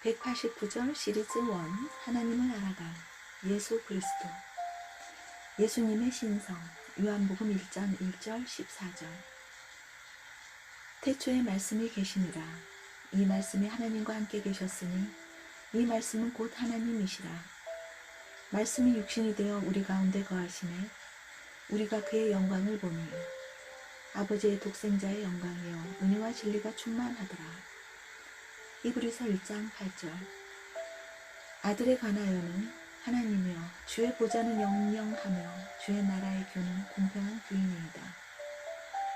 189절 시리즈 1 하나님을 알아가 예수 그리스도 예수님의 신성 요한복음 1장 1절 14절 태초에 말씀이 계시니라. 이 말씀이 하나님과 함께 계셨으니 이 말씀은 곧 하나님이시라. 말씀이 육신이 되어 우리 가운데 거하시매 우리가 그의 영광을 보니 아버지의 독생자의 영광이요 은혜와 진리가 충만하더라. 히브리서 1장 8절 아들에 관하여는 하나님이여 주의 보좌는 영영하며 주의 나라의 교는 공평한 교이니이다.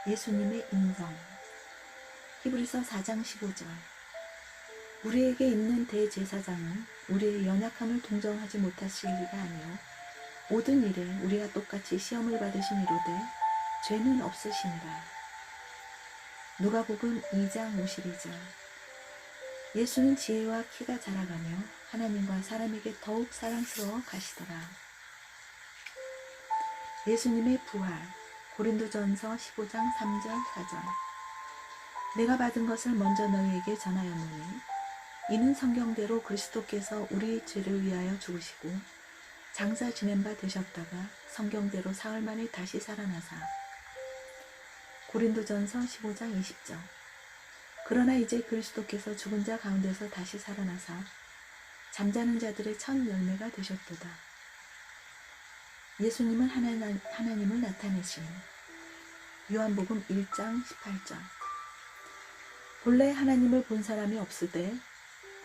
예수님의 인성 히브리서 4장 15절 우리에게 있는 대제사장은 우리의 연약함을 동정하지 못하실 리가 아니요 모든 일에 우리가 똑같이 시험을 받으시미로되 죄는 없으시니라. 누가복음 2장 52절 예수는 지혜와 키가 자라가며 하나님과 사람에게 더욱 사랑스러워 가시더라. 예수님의 부활 고린도전서 15장 3절 4절 내가 받은 것을 먼저 너희에게 전하였노니 이는 성경대로 그리스도께서 우리 죄를 위하여 죽으시고 장사 지낸 바 되셨다가 성경대로 사흘 만에 다시 살아나사 고린도전서 15장 20절 그러나 이제 그리스도께서 죽은 자 가운데서 다시 살아나사 잠자는 자들의 첫 열매가 되셨도다. 예수님은 하나님을 나타내신 요한복음 1장 18절 본래 하나님을 본 사람이 없으되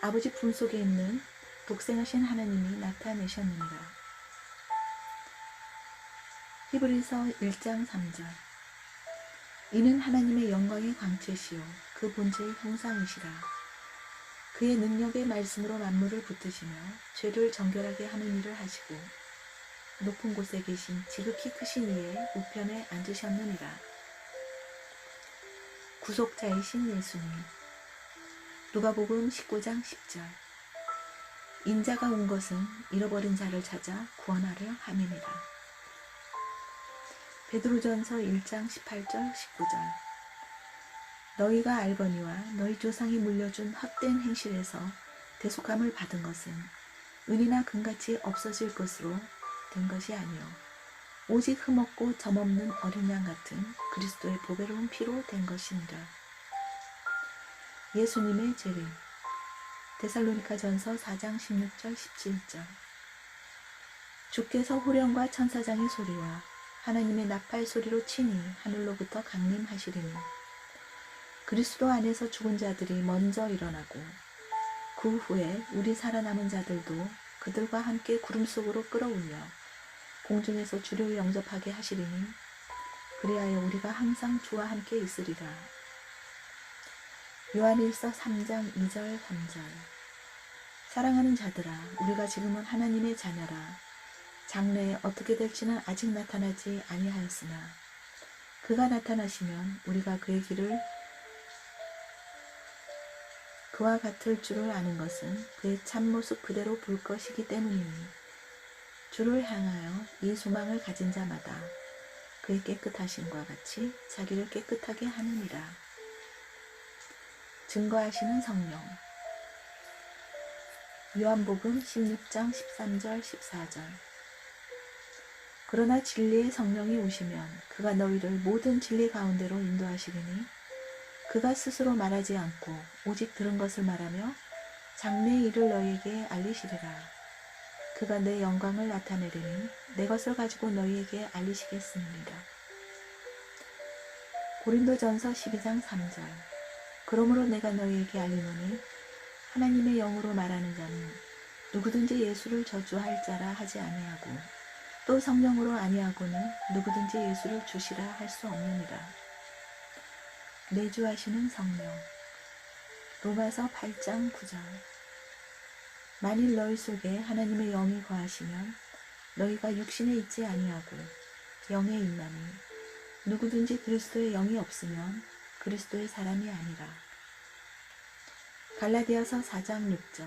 아버지 품속에 있는 독생하신 하나님이 나타내셨느니라. 히브리서 1장 3절 이는 하나님의 영광의 광채시요 그 본체의 형상이시라. 그의 능력의 말씀으로 만물을 붙드시며 죄를 정결하게 하는 일을 하시고 높은 곳에 계신 지극히 크신 이의 우편에 앉으셨느니라. 구속자이신 예수님 누가복음 19장 10절 인자가 온 것은 잃어버린 자를 찾아 구원하려 함이니라. 베드로전서 1장 18절 19절 너희가 알거니와 너희 조상이 물려준 헛된 행실에서 대속함을 받은 것은 은이나 금같이 없어질 것으로 된 것이 아니요 오직 흠없고 점없는 어린 양 같은 그리스도의 보배로운 피로 된 것이니라. 예수님의 재림 데살로니가전서 4장 16절 17절 주께서 호령과 천사장의 소리와 하나님의 나팔 소리로 친히 하늘로부터 강림하시리니 그리스도 안에서 죽은 자들이 먼저 일어나고 그 후에 우리 살아남은 자들도 그들과 함께 구름 속으로 끌어올려 공중에서 주를 영접하게 하시리니 그리하여 우리가 항상 주와 함께 있으리라. 요한일서 3장 2절 3절 사랑하는 자들아 우리가 지금은 하나님의 자녀라. 장래에 어떻게 될지는 아직 나타나지 아니하였으나 그가 나타나시면 우리가 그의 길을 그와 같을 줄을 아는 것은 그의 참모습 그대로 볼 것이기 때문이니 주를 향하여 이 소망을 가진 자마다 그의 깨끗하심과 같이 자기를 깨끗하게 하느니라. 증거하시는 성령 요한복음 16장 13절 14절 그러나 진리의 성령이 오시면 그가 너희를 모든 진리 가운데로 인도하시리니 그가 스스로 말하지 않고 오직 들은 것을 말하며 장래의 일을 너희에게 알리시리라. 그가 내 영광을 나타내리니 내 것을 가지고 너희에게 알리시겠습니다. 고린도전서 12장 3절 그러므로 내가 너희에게 알리노니 하나님의 영으로 말하는 자는 누구든지 예수를 저주할 자라 하지 아니하고 또 성령으로 아니하고는 누구든지 예수를 주시라 할 수 없느니라. 내주하시는 성령 로마서 8장 9절 만일 너희 속에 하나님의 영이 거하시면 너희가 육신에 있지 아니하고 영에 있나니 누구든지 그리스도의 영이 없으면 그리스도의 사람이 아니라. 갈라디아서 4장 6절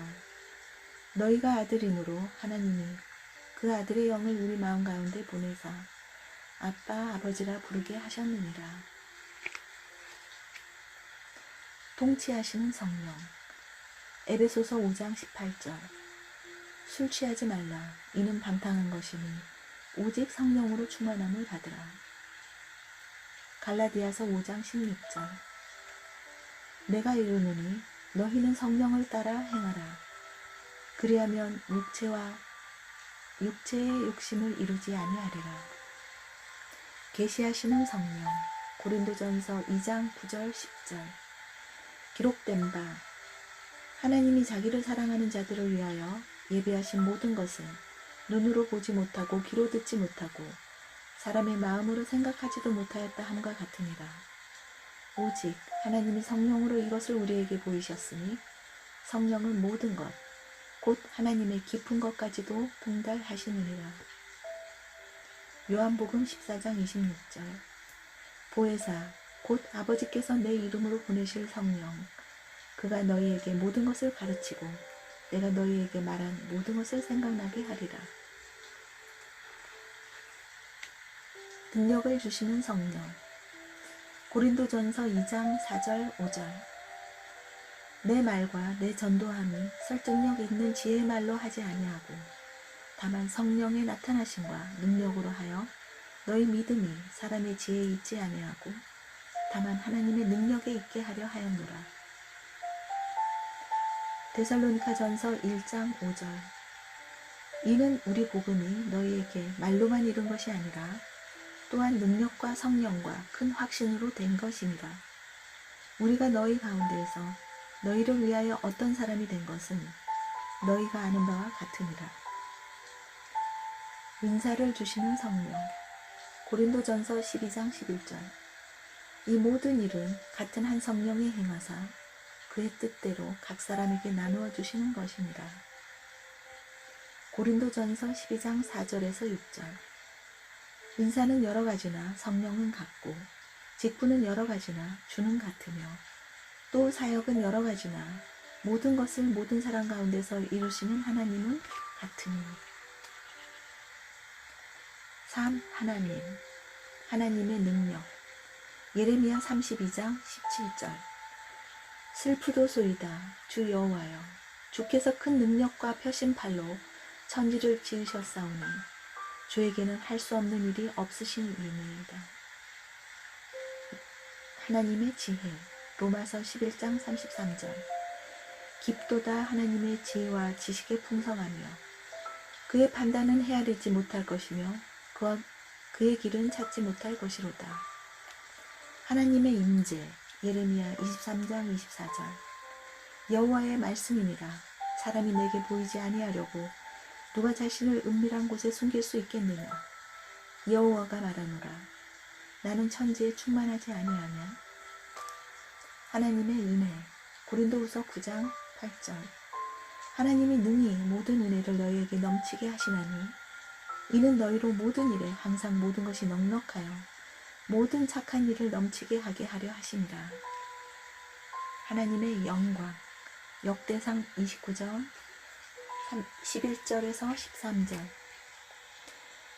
너희가 아들이므로 하나님이 그 아들의 영을 우리 마음 가운데 보내사 아빠 아버지라 부르게 하셨느니라. 통치하시는 성령 에베소서 5장 18절. 술 취하지 말라. 이는 방탕한 것이니 오직 성령으로 충만함을 받으라. 갈라디아서 5장 16절. 내가 이르노니 너희는 성령을 따라 행하라. 그리하면 육체의 욕심을 이루지 아니하리라. 계시하시는 성령. 고린도전서 2장 9절 10절. 기록된 바 하나님이 자기를 사랑하는 자들을 위하여 예비하신 모든 것은 눈으로 보지 못하고 귀로 듣지 못하고 사람의 마음으로 생각하지도 못하였다 함과 같으니라. 오직 하나님이 성령으로 이것을 우리에게 보이셨으니 성령은 모든 것 곧 하나님의 깊은 것까지도 분달하시느니라. 요한복음 14장 26절. 보혜사 곧 아버지께서 내 이름으로 보내실 성령 그가 너희에게 모든 것을 가르치고 내가 너희에게 말한 모든 것을 생각나게 하리라. 능력을 주시는 성령. 고린도전서 2장 4절 5절. 내 말과 내 전도함이 설득력 있는 지혜의 말로 하지 아니하고 다만 성령의 나타나심과 능력으로 하여 너희 믿음이 사람의 지혜에 있지 아니하고 다만 하나님의 능력에 있게 하려 하였노라. 데살로니가전서 1장 5절. 이는 우리 복음이 너희에게 말로만 이른 것이 아니라 또한 능력과 성령과 큰 확신으로 된 것이니라. 우리가 너희 가운데에서 너희를 위하여 어떤 사람이 된 것은 너희가 아는 바와 같으니라. 은사를 주시는 성령. 고린도전서 12장 11절. 이 모든 일은 같은 한 성령이 행하사 그의 뜻대로 각 사람에게 나누어 주시는 것입니다. 고린도전서 12장 4절에서 6절. 은사는 여러 가지나 성령은 같고 직분은 여러 가지나 주는 같으며 또 사역은 여러 가지나 모든 것을 모든 사람 가운데서 이루시는 하나님은 같으니. 3. 하나님의 능력. 예레미야 32장 17절. 슬프도소이다 주 여호와여 주께서 큰 능력과 펴신 팔로 천지를 지으셨사오니 주에게는 할 수 없는 일이 없으심이니이다. 하나님의 지혜. 로마서 11장 33절. 깊도다 하나님의 지혜와 지식의 풍성하며 그의 판단은 헤아리지 못할 것이며 그의 길은 찾지 못할 것이로다. 하나님의 임재. 예레미야 23장 24절. 여호와의 말씀이니라. 사람이 내게 보이지 아니하려고 누가 자신을 은밀한 곳에 숨길 수 있겠느냐. 여호와가 말하노라. 나는 천지에 충만하지 아니하냐. 하나님의 은혜. 고린도후서 9장 8절. 하나님이 능히 모든 은혜를 너희에게 넘치게 하시나니 이는 너희로 모든 일에 항상 모든 것이 넉넉하여 모든 착한 일을 넘치게 하게 하려 하심이라. 하나님의 영광. 역대상 29장 11절에서 13절.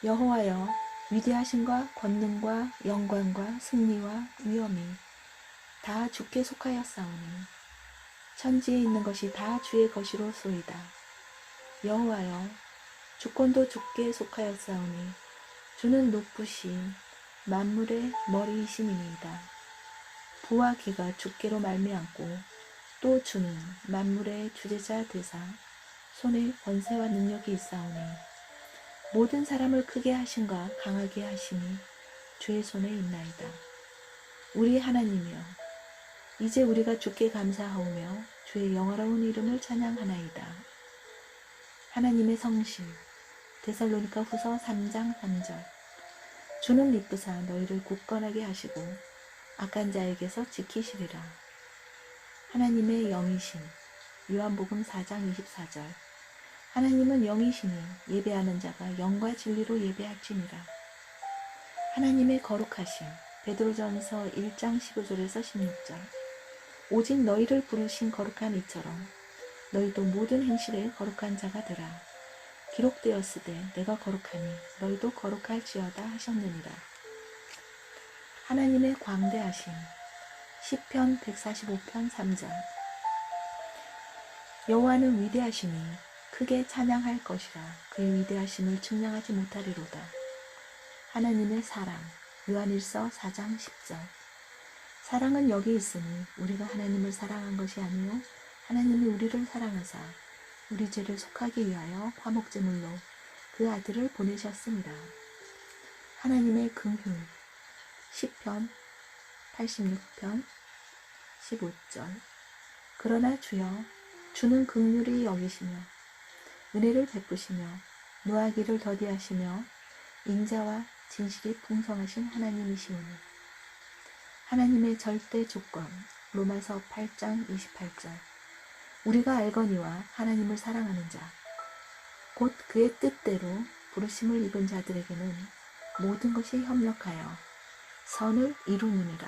여호와여 위대하심과 권능과 영광과 승리와 위엄이 다 주께 속하였사오니 천지에 있는 것이 다 주의 것이로소이다. 여호와여 주권도 주께 속하였사오니 주는 높으신 만물의 머리이심이니이다. 부와 기가 주께로 말미암고 또 주는 만물의 주재자 되사 손에 권세와 능력이 있사오니 모든 사람을 크게 하심과 강하게 하심이 주의 손에 있나이다. 우리 하나님이여 이제 우리가 주께 감사하오며 주의 영화로운 이름을 찬양하나이다. 하나님의 성실. 데살로니가 후서 3장 3절. 주는 미쁘사 너희를 굳건하게 하시고 악한 자에게서 지키시리라. 하나님의 영이신. 요한복음 4장 24절. 하나님은 영이시니 예배하는 자가 영과 진리로 예배할지니라. 하나님의 거룩하심. 베드로전서 1장 15절에서 16절. 오직 너희를 부르신 거룩한 이처럼 너희도 모든 행실에 거룩한 자가 되라. 기록되었으되 내가 거룩하니 너희도 거룩할지어다 하셨느니라. 하나님의 광대하심. 시편 145편 3절. 여호와는 위대하시니 크게 찬양할 것이라. 그의 위대하심을 측량하지 못하리로다. 하나님의 사랑. 요한일서 4장 10절. 사랑은 여기 있으니 우리가 하나님을 사랑한 것이 아니요 하나님이 우리를 사랑하사 우리 죄를 속하기 위하여 화목제물로 그 아들을 보내셨습니다. 하나님의 긍휼. 시편 86편 15절. 그러나 주여, 주는 긍휼히 여기시며 은혜를 베푸시며 노하기를 더디하시며 인자와 진실이 풍성하신 하나님이시오니. 하나님의 절대 조건. 로마서 8장 28절. 우리가 알거니와 하나님을 사랑하는 자, 곧 그의 뜻대로 부르심을 입은 자들에게는 모든 것이 협력하여 선을 이루느니라.